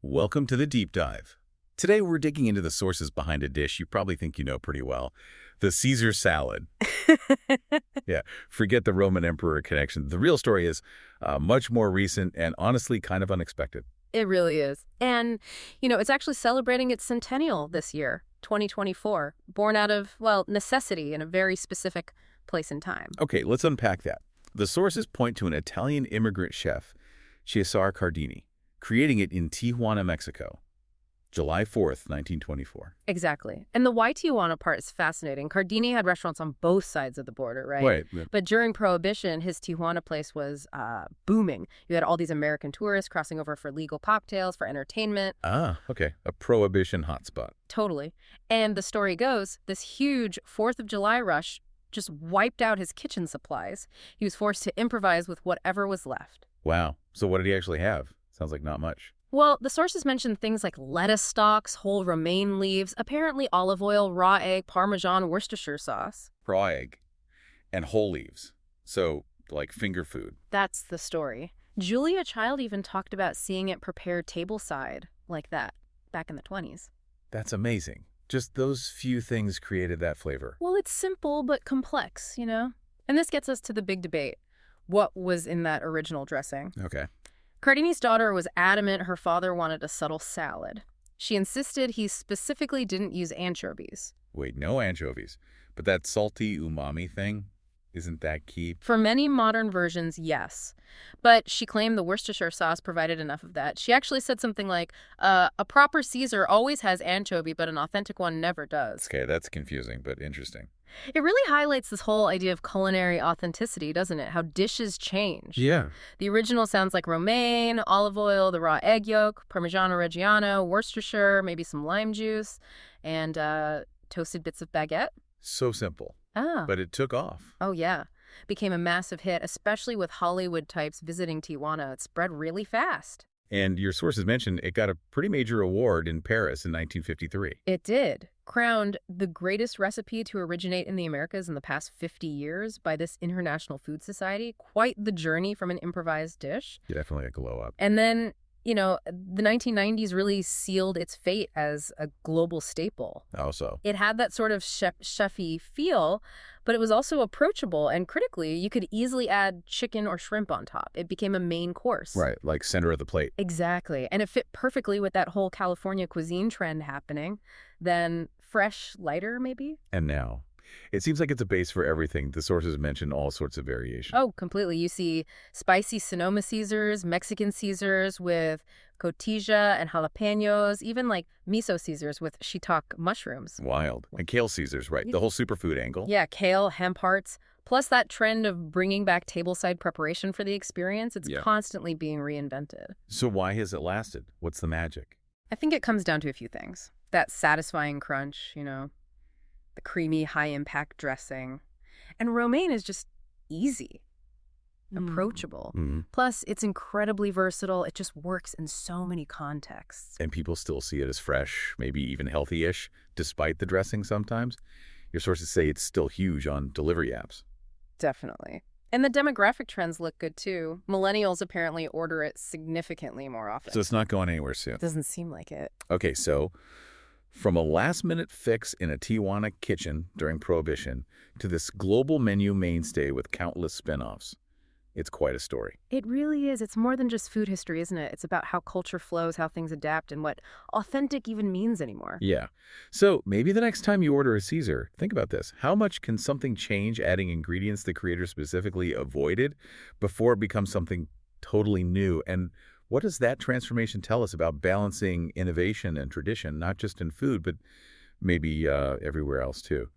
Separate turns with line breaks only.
Welcome to the Deep Dive. Today we're digging into the sources behind a dish you probably think you know pretty well, the Caesar salad. Yeah, forget the Roman emperor connection. The real story is much more recent and honestly kind of unexpected.
It really is. And, it's actually celebrating its centennial this year, 2024, born out of, well, necessity in a very specific place and time.
Okay, let's unpack that. The sources point to an Italian immigrant chef, Cesar Cardini, creating it in Tijuana, Mexico, July 4th, 1924.
Exactly. And the why Tijuana part is fascinating. Cardini had restaurants on both sides of the border, right?
Right. Yeah.
But during Prohibition, his Tijuana place was booming. You had all these American tourists crossing over for legal cocktails, for entertainment.
Ah, okay. A Prohibition hotspot.
Totally. And the story goes, this huge 4th of July rush just wiped out his kitchen supplies. He was forced to improvise with whatever was left.
Wow. So what did he actually have? Sounds like not much.
Well, the sources mention things like lettuce stalks, whole romaine leaves, apparently olive oil, raw egg, Parmesan, Worcestershire sauce.
Raw egg and whole leaves. So, like finger food.
That's the story. Julia Child even talked about seeing it prepared tableside like that back in the 20s.
That's amazing. Just those few things created that flavor.
Well, it's simple but complex, And this gets us to the big debate. What was in that original dressing?
Okay.
Cardini's daughter was adamant her father wanted a subtle salad. She insisted he specifically didn't use anchovies.
Wait, no anchovies. But that salty umami thing, isn't that key?
For many modern versions, yes. But she claimed the Worcestershire sauce provided enough of that. She actually said something like, a proper Caesar always has anchovy, but an authentic one never does.
Okay, that's confusing, but interesting.
It really highlights this whole idea of culinary authenticity, doesn't it? How dishes change.
Yeah.
The original sounds like romaine, olive oil, the raw egg yolk, Parmigiano Reggiano, Worcestershire, maybe some lime juice, and toasted bits of baguette.
So simple.
Ah.
But it took off.
Oh, yeah. Became a massive hit, especially with Hollywood types visiting Tijuana. It spread really fast.
And your sources mentioned it got a pretty major award in Paris in 1953.
It did. Crowned the greatest recipe to originate in the Americas in the past 50 years by this International Food Society. Quite the journey from an improvised dish.
Definitely a glow up.
And then, the 1990s really sealed its fate as a global staple.
How so?
It had that sort of chefy feel, but it was also approachable, and critically, you could easily add chicken or shrimp on top. It became a main course.
Right, like center of the plate.
Exactly. And it fit perfectly with that whole California cuisine trend happening. Then fresh, lighter, maybe?
And now, it seems like it's a base for everything. The sources mention all sorts of variations.
Oh, completely. You see spicy Sonoma Caesars, Mexican Caesars with cotija and jalapenos, even like miso Caesars with shiitake mushrooms.
Wild. And kale Caesars, right? The whole superfood angle.
Yeah, kale, hemp hearts. Plus that trend of bringing back tableside preparation for the experience. It's constantly being reinvented.
So why has it lasted? What's the magic?
I think it comes down to a few things. That satisfying crunch, the creamy, high-impact dressing. And romaine is just easy, approachable.
Mm-hmm.
Plus, it's incredibly versatile. It just works in so many contexts.
And people still see it as fresh, maybe even healthy-ish, despite the dressing sometimes. Your sources say it's still huge on delivery apps.
Definitely. And the demographic trends look good, too. Millennials apparently order it significantly more often.
So it's not going anywhere soon.
Doesn't seem like it.
Okay, so from a last-minute fix in a Tijuana kitchen during Prohibition to this global menu mainstay with countless spin-offs, it's quite a story.
It really is. It's more than just food history, isn't it? It's about how culture flows, how things adapt, and what authentic even means anymore.
Yeah. So maybe the next time you order a Caesar, think about this. How much can something change adding ingredients the creator specifically avoided before it becomes something totally new? And what does that transformation tell us about balancing innovation and tradition, not just in food, but maybe everywhere else too?